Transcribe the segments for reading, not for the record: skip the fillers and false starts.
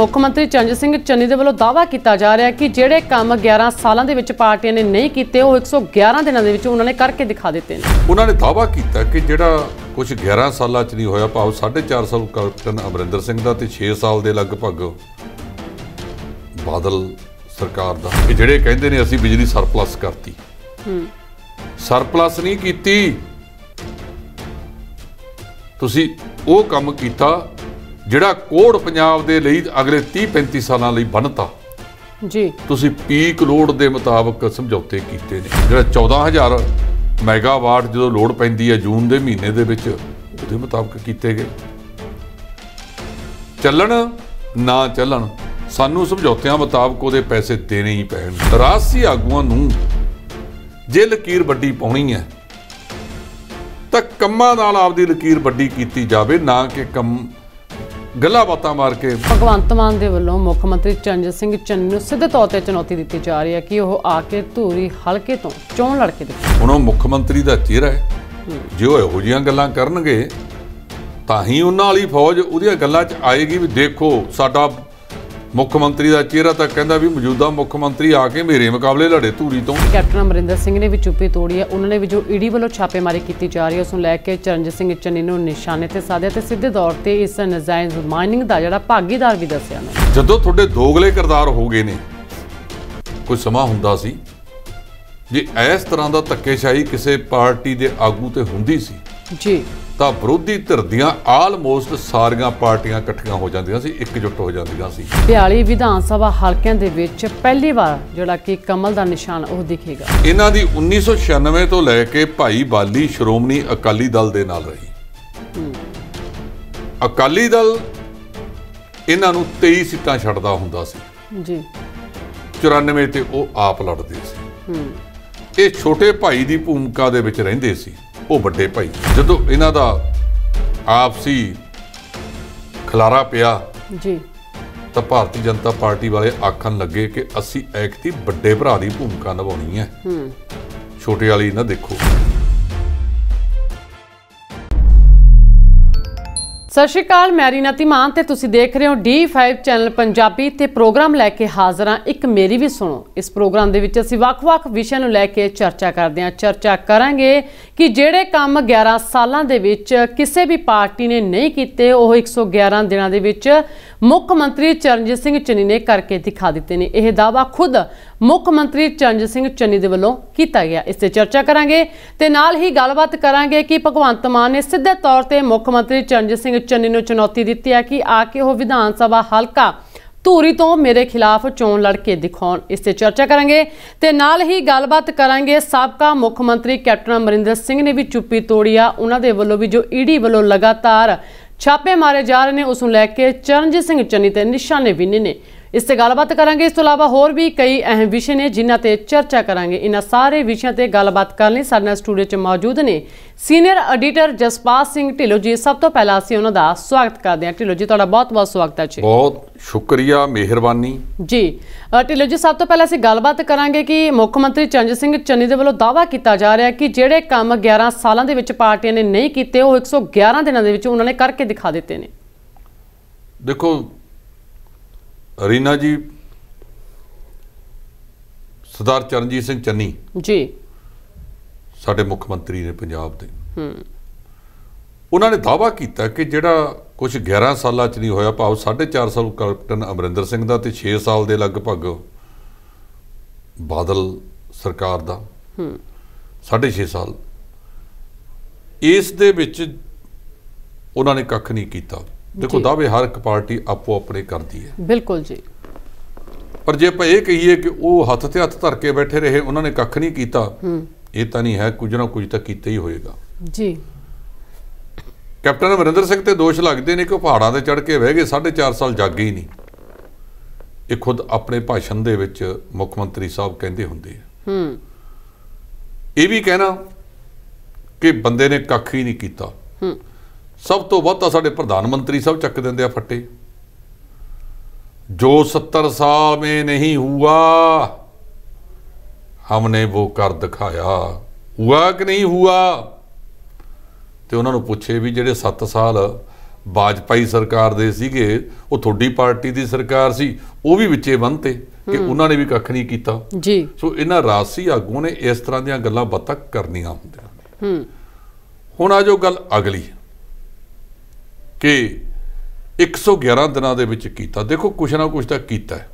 ਮੁੱਖ ਮੰਤਰੀ ਚਰਨਜੀਤ ਸਿੰਘ ਚੰਨੀ ਦੇ ਵੱਲੋਂ ਦਾਅਵਾ ਕੀਤਾ ਜਾ ਰਿਹਾ ਕਿ ਜਿਹੜੇ ਕੰਮ 11 ਸਾਲਾਂ ਦੇ ਵਿੱਚ ਪਾਰਟੀਆਂ ਨੇ ਨਹੀਂ ਕੀਤੇ ਉਹ 111 ਦਿਨਾਂ ਦੇ ਵਿੱਚ ਉਹਨਾਂ ਨੇ ਕਰਕੇ ਦਿਖਾ ਦਿੱਤੇ ਨੇ। ਉਹਨਾਂ ਨੇ ਦਾਅਵਾ ਕੀਤਾ ਕਿ ਜਿਹੜਾ ਕੁਝ 11 ਸਾਲਾਂ 'ਚ ਨਹੀਂ ਹੋਇਆ, ਭਾਵ 4.5 ਸਾਲ ਕੈਪਟਨ ਅਮਰਿੰਦਰ ਸਿੰਘ ਦਾ ਤੇ 6 ਸਾਲ ਦੇ ਲਗਭਗ ਬਾਦਲ ਸਰਕਾਰ ਦਾ, ਇਹ ਜਿਹੜੇ ਕਹਿੰਦੇ ਨੇ ਅਸੀਂ ਬਿਜਲੀ ਸਰਪਲਸ ਕਰਤੀ, ਸਰਪਲਸ ਨਹੀਂ ਕੀਤੀ, ਤੁਸੀਂ ਉਹ ਕੰਮ ਕੀਤਾ ਜਿਹੜਾ ਕੋੜ ਪੰਜਾਬ ਦੇ ਲਈ ਅਗਲੇ 30-35 ਸਾਲਾਂ ਲਈ ਬਣਤਾ ਜੀ। ਤੁਸੀਂ ਪੀਕ ਲੋਡ ਦੇ ਮੁਤਾਬਕ ਸਮਝੌਤੇ ਕੀਤੇ ਨੇ। ਜਿਹੜਾ 14,000 ਮੈਗਾਵਾਟ ਜਦੋਂ ਲੋਡ ਪੈਂਦੀ ਹੈ ਜੂਨ ਦੇ ਮਹੀਨੇ ਦੇ ਵਿੱਚ, ਉਹਦੇ ਮੁਤਾਬਕ ਕੀਤੇ ਗਏ। ਚੱਲਣ ਨਾ ਚੱਲਣ, ਸਾਨੂੰ ਸਮਝੌਤਿਆਂ ਮੁਤਾਬਕ ਉਹਦੇ ਪੈਸੇ ਦੇਣੇ ਹੀ ਪੈਣ। ਰਾਜਸੀ ਆਗੂਆਂ ਨੂੰ ਜੇ ਲਕੀਰ ਵੱਡੀ ਪਾਉਣੀ ਹੈ ਤਾਂ ਕੰਮਾਂ ਨਾਲ ਆਪਦੀ ਲਕੀਰ ਵੱਡੀ ਕੀਤੀ ਜਾਵੇ, ਨਾ ਕਿ ਕੰਮ ਗੱਲਾਂ ਬਾਤਾਂ ਮਾਰ ਕੇ। ਭਗਵੰਤ ਮਾਨ ਦੇ ਵੱਲੋਂ ਮੁੱਖ ਮੰਤਰੀ ਚਰਨਜੀਤ ਸਿੰਘ ਚੰਨੀ ਨੂੰ ਸਿੱਧੇ ਤੌਰ ਤੇ ਚੁਣੌਤੀ ਦਿੱਤੀ ਜਾ ਰਹੀ ਹੈ ਕਿ ਉਹ ਆ ਕੇ ਧੂਰੀ ਹਲਕੇ ਤੋਂ ਚੋਣ ਲੜ ਕੇ ਦਿਖਾਵੇ। ਹੁਣ ਉਹ ਮੁੱਖ ਮੰਤਰੀ ਦਾ ਚਿਹਰਾ ਹੈ, ਜੇ ਉਹ ਇਹੋ ਜਿਹੀਆਂ ਗੱਲਾਂ ਕਰਨਗੇ ਤਾਂ ਹੀ ਉਹਨਾਂ ਵਾਲੀ ਫੌਜ ਉਹਦੀਆਂ ਗੱਲਾਂ 'ਚ ਆਏਗੀ ਵੀ ਦੇਖੋ ਸਾਡਾ ਮੁੱਖ ਮੰਤਰੀ ਦਾ ਚਿਹਰਾ ਤਾਂ ਕਹਿੰਦਾ ਵੀ ਮੌਜੂਦਾ ਮੁੱਖ ਮੰਤਰੀ ਆ ਕੇ ਮੇਰੇ ਮੁਕਾਬਲੇ ਲੜੇ ਧੂਰੀ ਤੋਂ। ਕੈਪਟਨ ਅਮਰਿੰਦਰ ਸਿੰਘ ਨੇ ਵੀ ਚੁੱਪੀ ਤੋੜੀ ਹੈ। ਉਹਨਾਂ ਨੇ ਵੀ ਜੋ ਈਡੀ ਵੱਲੋਂ ਛਾਪੇਮਾਰੀ ਕੀਤੀ ਜਾ ਰਹੀ ਹੈ ਉਸ ਨੂੰ ਲੈ ਕੇ ਚਰਨਜੀਤ ਸਿੰਘ ਚੰਨੀ ਨੂੰ ਨਿਸ਼ਾਨੇ ਤੇ ਸਾਧਿਆ ਤੇ ਸਿੱਧੇ ਤੌਰ ਤੇ ਇਸ ਨਜਾਇਜ਼ ਮਾਈਨਿੰਗ ਦਾ ਜਿਹੜਾ ਭਾਗੀਦਾਰ ਵੀ ਦੱਸਿਆ ਨੇ। ਜਦੋਂ ਤੁਹਾਡੇ ਦੋਗਲੇ ਕਿਰਦਾਰ ਹੋ ਗਏ ਨੇ, ਕੋਈ ਸਮਾਂ ਹੁੰਦਾ ਸੀ ਜੇ ਇਸ ਤਰ੍ਹਾਂ ਦਾ ਧੱਕੇਸ਼ਾਹੀ ਕਿਸੇ ਪਾਰਟੀ ਦੇ ਆਗੂ ਤੇ ਹੁੰਦੀ ਸੀ ਜੀ ਤਾਂ ਵਿਰੋਧੀ ਧਿਰ ਦੀਆਂ ਆਲਮੋਸਟ ਸਾਰੀਆਂ ਪਾਰਟੀਆਂ ਇਕੱਠੀਆਂ ਹੋ ਜਾਂਦੀਆਂ ਸੀ, ਇਕਜੁੱਟ ਹੋ ਜਾਂਦੀਆਂ ਸੀ। 42 ਵਿਧਾਨ ਸਭਾ ਹਲਕਿਆਂ ਦੇ ਵਿੱਚ ਪਹਿਲੀ ਵਾਰ ਜਿਹੜਾ ਕਿ ਕਮਲ ਦਾ ਨਿਸ਼ਾਨ ਉਹ ਦਿਖੇਗਾ। ਇਹਨਾਂ ਦੀ 1996 ਤੋਂ ਲੈ ਕੇ ਭਾਈ ਬਾਲੀ ਸ਼੍ਰੋਮਣੀ ਅਕਾਲੀ ਦਲ ਦੇ ਨਾਲ ਰਹੀ। ਅਕਾਲੀ ਦਲ ਇਹਨਾਂ ਨੂੰ 23 ਸੀਟਾਂ ਛੱਡਦਾ ਹੁੰਦਾ ਸੀ ਜੀ। 94 ਤੇ ਉਹ ਆਪ ਲੜਦੇ ਸੀ। ਇਹ ਛੋਟੇ ਭਾਈ ਦੀ ਭੂਮਿਕਾ ਦੇ ਵਿੱਚ ਰਹਿੰਦੇ ਸੀ, ਉਹ ਵੱਡੇ ਭਾਈ। ਜਦੋਂ ਇਹਨਾਂ ਦਾ ਆਪਸੀ ਖਲਾਰਾ ਪਿਆ ਜੀ ਤਾਂ ਭਾਰਤੀ ਜਨਤਾ ਪਾਰਟੀ ਵਾਲੇ ਆਖਣ ਲੱਗੇ ਕਿ ਅਸੀਂ ਐਕਟੀ ਵੱਡੇ ਭਰਾ ਦੀ ਭੂਮਿਕਾ ਨਿਭਾਉਣੀ ਹੈ, ਛੋਟੇ ਵਾਲੀ ਨਾ ਦੇਖੋ। ਸਤਿ ਸ਼੍ਰੀ ਅਕਾਲ, ਮੈਂ ਰੀਨਾ ਧੀਮਾਨ ਤੇ ਤੁਸੀਂ ਦੇਖ ਰਹੇ ਹੋ D5 ਚੈਨਲ ਪੰਜਾਬੀ ਤੇ ਪ੍ਰੋਗਰਾਮ ਲੈ ਕੇ ਹਾਜ਼ਰ ਹਾਂ ਇੱਕ ਮੇਰੀ ਵੀ ਸੁਣੋ। ਇਸ ਪ੍ਰੋਗਰਾਮ ਦੇ ਵਿੱਚ ਅਸੀਂ ਵੱਖ-ਵੱਖ ਵਿਸ਼ਿਆਂ ਨੂੰ ਲੈ ਕੇ ਚਰਚਾ ਕਰਦੇ ਹਾਂ। ਚਰਚਾ ਕਰਾਂਗੇ ਕਿ ਜਿਹੜੇ ਕੰਮ 11 ਸਾਲਾਂ ਦੇ ਵਿੱਚ ਕਿਸੇ ਵੀ ਪਾਰਟੀ ਨੇ ਨਹੀਂ ਕੀਤੇ ਉਹ 111 ਦਿਨਾਂ ਦੇ ਵਿੱਚ ਮੁੱਖ ਮੰਤਰੀ ਚਰਨਜੀਤ ਸਿੰਘ ਚੰਨੀ ਨੇ ਕਰਕੇ ਦਿਖਾ ਦਿੱਤੇ ਨੇ। ਇਹ ਦਾਅਵਾ ਖੁਦ ਮੁੱਖ ਮੰਤਰੀ ਚਰਨਜੀਤ ਸਿੰਘ ਚੰਨੀ ਦੇ ਵੱਲੋਂ ਕੀਤਾ ਗਿਆ। ਇਸ ਤੇ ਚਰਚਾ ਕਰਾਂਗੇ ਤੇ ਨਾਲ ਹੀ ਗੱਲਬਾਤ ਕਰਾਂਗੇ ਕਿ ਭਗਵੰਤ ਮਾਨ ਨੇ ਸਿੱਧੇ ਤੌਰ ਤੇ ਮੁੱਖ ਮੰਤਰੀ ਚਰਨਜੀਤ ਸਿੰਘ ਚੰਨੀ ਨੂੰ ਚੁਣੌਤੀ ਦਿੱਤੀ ਹੈ ਕਿ ਆ ਕੇ ਉਹ ਵਿਧਾਨ ਸਭਾ ਹਲਕਾ ਧੂਰੀ ਤੋਂ ਮੇਰੇ ਖਿਲਾਫ ਚੋਣ ਲੜ ਕੇ ਦਿਖਾਉਣ। ਇਸ ਤੇ ਚਰਚਾ ਕਰਾਂਗੇ ਤੇ ਨਾਲ ਹੀ ਗੱਲਬਾਤ ਕਰਾਂਗੇ ਸਾਬਕਾ ਮੁੱਖ ਮੰਤਰੀ ਕੈਪਟਨ ਅਮਰਿੰਦਰ ਸਿੰਘ ਨੇ ਵੀ ਚੁੱਪੀ ਤੋੜੀ ਆ। ਉਹਨਾਂ ਦੇ ਵੱਲੋਂ ਵੀ ਜੋ ਈਡੀ ਵੱਲੋਂ ਲਗਾਤਾਰ ਛਾਪੇ ਮਾਰੇ ਜਾ ਰਹੇ ਨੇ ਉਸ ਨੂੰ ਲੈ ਕੇ ਚਰਨਜੀਤ ਸਿੰਘ ਚੰਨੀ ਤੇ ਨਿਸ਼ਾਨੇ ਵੀ ਨੇ। ਇਸ ਤੇ ਗੱਲਬਾਤ ਕਰਾਂਗੇ। ਇਸ ਤੋਂ ਇਲਾਵਾ ਹੋਰ ਵੀ ਕਈ ਅਹਿਮ ਵਿਸ਼ੇ ਨੇ ਜਿਨ੍ਹਾਂ ਤੇ ਚਰਚਾ ਕਰਾਂਗੇ। ਇਹਨਾਂ ਸਾਰੇ ਵਿਸ਼ਿਆਂ ਤੇ ਗੱਲਬਾਤ ਕਰਨ ਲਈ ਸਾਡੇ ਨਾਲ ਸਟੂਡੀਓ 'ਚ ਮੌਜੂਦ ਨੇ ਸੀਨੀਅਰ ਐਡੀਟਰ ਜਸਪਾਲ ਸਿੰਘ ਢਿੱਲੋਂ ਜੀ। ਸਭ ਤੋਂ ਪਹਿਲਾਂ ਅਸੀਂ ਉਹਨਾਂ ਦਾ ਸਵਾਗਤ ਕਰਦੇ ਹਾਂ। ਢਿੱਲੋਂ ਜੀ, ਤੁਹਾਡਾ ਬਹੁਤ-ਬਹੁਤ ਸਵਾਗਤ ਹੈ ਜੀ। ਬਹੁਤ ਸ਼ੁਕਰੀਆ, ਮਿਹਰਬਾਨੀ ਜੀ। ਢਿੱਲੋਂ ਜੀ, ਸਭ ਤੋਂ ਪਹਿਲਾਂ ਅਸੀਂ ਗੱਲਬਾਤ ਕਰਾਂਗੇ ਕਿ ਮੁੱਖ ਮੰਤਰੀ ਚਰਨਜੀਤ ਸਿੰਘ ਚੰਨੀ ਦੇ ਵੱਲੋਂ ਦਾਅਵਾ ਕੀਤਾ ਜਾ ਰਿਹਾ ਕਿ ਜਿਹੜੇ ਕੰਮ 11 ਸਾਲਾਂ ਦੇ ਵਿੱਚ ਪਾਰਟੀਆਂ ਨੇ ਨਹੀਂ ਕੀਤੇ ਉਹ 111 ਦਿਨਾਂ ਦੇ ਵਿੱਚ ਉਹਨਾਂ ਨੇ ਕਰਕੇ ਦਿਖਾ ਦਿੱਤੇ ਨੇ। ਦੇਖੋ ਰੀਨਾ ਜੀ, ਸਰਦਾਰ ਚਰਨਜੀਤ ਸਿੰਘ ਚੰਨੀ ਜੀ ਸਾਡੇ ਮੁੱਖ ਮੰਤਰੀ ਨੇ ਪੰਜਾਬ ਦੇ। ਉਹਨਾਂ ਨੇ ਦਾਅਵਾ ਕੀਤਾ ਕਿ ਜਿਹੜਾ ਕੁਝ 11 ਸਾਲਾਂ 'ਚ ਨਹੀਂ ਹੋਇਆ, ਭਾਵ 4.5 ਸਾਲ ਕੈਪਟਨ ਅਮਰਿੰਦਰ ਸਿੰਘ ਦਾ ਤੇ 6 ਸਾਲ ਦੇ ਲਗਭਗ ਬਾਦਲ ਸਰਕਾਰ ਦਾ, 6.5 ਸਾਲ, ਇਸ ਦੇ ਵਿੱਚ ਉਹਨਾਂ ਨੇ ਕੱਖ ਨਹੀਂ ਕੀਤਾ। ਦੇਖੋ ਦਾਅਵੇ ਹਰ ਇੱਕ ਪਾਰਟੀ ਆਪੋ ਆਪਣੇ ਕਰਦੀ ਹੈ, ਬਿਲਕੁਲ ਜੀ, ਪਰ ਜੇ ਆਪਾਂ ਇਹ ਕਹੀਏ ਕਿ ਉਹ ਹੱਥ ਤੇ ਹੱਥ ਧਰ ਕੇ ਬੈਠੇ ਰਹੇ, ਉਹਨਾਂ ਨੇ ਕੱਖ ਨਹੀਂ ਕੀਤਾ, ਇਹ ਤਾਂ ਨਹੀਂ ਹੈ। ਕੁਝ ਨਾ ਕੁਝ ਤਾਂ ਕੀਤਾ ਹੀ ਹੋਏਗਾ ਜੀ। ਕੈਪਟਨ ਅਮਰਿੰਦਰ ਸਿੰਘ ਤੇ ਦੋਸ਼ ਲੱਗਦੇ ਨੇ ਕਿ ਉਹ ਪਹਾੜਾਂ ਤੇ ਚੜ੍ਹ ਕੇ ਬਹਿ ਗਏ, 4.5 ਸਾਲ ਜਾਗੇ ਹੀ ਨਹੀਂ। ਇਹ ਖੁਦ ਆਪਣੇ ਭਾਸ਼ਣ ਦੇ ਵਿੱਚ ਮੁੱਖ ਮੰਤਰੀ ਸਾਹਿਬ ਕਹਿੰਦੇ ਹੁੰਦੇ ਆ। ਇਹ ਵੀ ਕਹਿਣਾ ਕਿ ਬੰਦੇ ਨੇ ਕੱਖ ਹੀ ਨਹੀਂ ਕੀਤਾ। ਸਭ ਤੋਂ ਵੱਧ ਤਾਂ ਸਾਡੇ ਪ੍ਰਧਾਨ ਮੰਤਰੀ ਸਾਹਿਬ ਚੱਕ ਦਿੰਦੇ ਆ ਫੱਟੇ। ਜੋ 70 साल में नहीं हुआ हमने वो कर दिखाया, हुआ कि नहीं हुआ। तो उन्होंने पूछे भी ਜਿਹੜੇ 7 साल ਵਾਜਪਾਈ ਸਰਕਾਰ ਦੇ ਸੀਗੇ, ਉਹ ਤੁਹਾਡੀ ਪਾਰਟੀ ਦੀ ਸਰਕਾਰ ਸੀ, ਉਹ ਵੀ ਵਿੱਚੇ ਬੰਨ੍ਹਤੇ ਕਿ ਉਹਨਾਂ ਨੇ ਵੀ ਕੱਖ ਨਹੀਂ ਕੀਤਾ ਜੀ। ਸੋ ਇਹਨਾਂ ਰਾਜਸੀ ਆਗੂਆਂ ਨੇ ਇਸ ਤਰ੍ਹਾਂ ਦੀਆਂ ਗੱਲਾਂ ਬਾਤਾਂ ਕਰਨੀਆਂ ਹੁੰਦੀਆਂ ਨੇ। ਹੁਣ ਆ ਜੋ ਗੱਲ ਅਗਲੀ ਕਿ 111 ਦਿਨਾਂ ਦੇ ਵਿੱਚ ਕੀਤਾ, ਦੇਖੋ ਕੁਛ ਨਾ ਕੁਛ ਤਾਂ ਕੀਤਾ ਹੈ,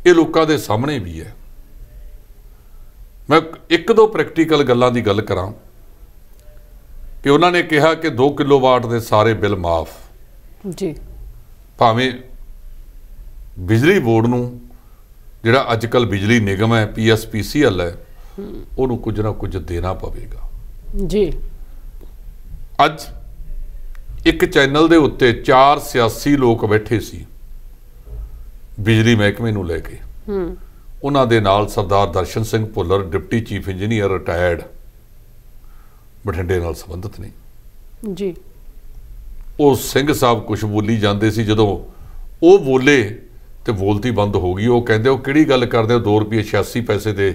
ਇਹ ਲੋਕਾਂ ਦੇ ਸਾਹਮਣੇ ਵੀ ਹੈ। ਮੈਂ ਇੱਕ ਦੋ ਪ੍ਰੈਕਟੀਕਲ ਗੱਲਾਂ ਦੀ ਗੱਲ ਕਰਾਂ ਕਿ ਉਹਨਾਂ ਨੇ ਕਿਹਾ ਕਿ 2 ਕਿਲੋਵਾਟ ਦੇ ਸਾਰੇ ਬਿੱਲ ਮਾਫ ਜੀ, ਭਾਵੇਂ ਬਿਜਲੀ ਬੋਰਡ ਨੂੰ ਜਿਹੜਾ ਅੱਜ ਕੱਲ੍ਹ ਬਿਜਲੀ ਨਿਗਮ ਹੈ PSPCL ਹੈ ਉਹਨੂੰ ਕੁਝ ਨਾ ਕੁਝ ਦੇਣਾ ਪਵੇਗਾ ਜੀ। ਅੱਜ ਇੱਕ ਚੈਨਲ ਦੇ ਉੱਤੇ 4 ਸਿਆਸੀ ਲੋਕ ਬੈਠੇ ਸੀ ਬਿਜਲੀ ਮਹਿਕਮੇ ਨੂੰ ਲੈ ਕੇ, ਉਹਨਾਂ ਦੇ ਨਾਲ Sardar Darshan Singh Bhullar deputy chief engineer retired ਬਠਿੰਡੇ ਨਾਲ ਸੰਬੰਧਿਤ ਨੇ ਜੀ। ਉਹ ਸਿੰਘ ਸਾਹਿਬ ਕੁਝ ਬੋਲੀ ਜਾਂਦੇ ਸੀ, ਜਦੋਂ ਉਹ ਬੋਲੇ ਤੇ ਬੋਲਤੀ ਬੰਦ ਹੋ ਗਈ। ਉਹ ਕਹਿੰਦੇ ਉਹ ਕਿਹੜੀ ਗੱਲ ਕਰਦੇ ਹੋ, 2 ਰੁਪਏ 86 ਪੈਸੇ ਦੇ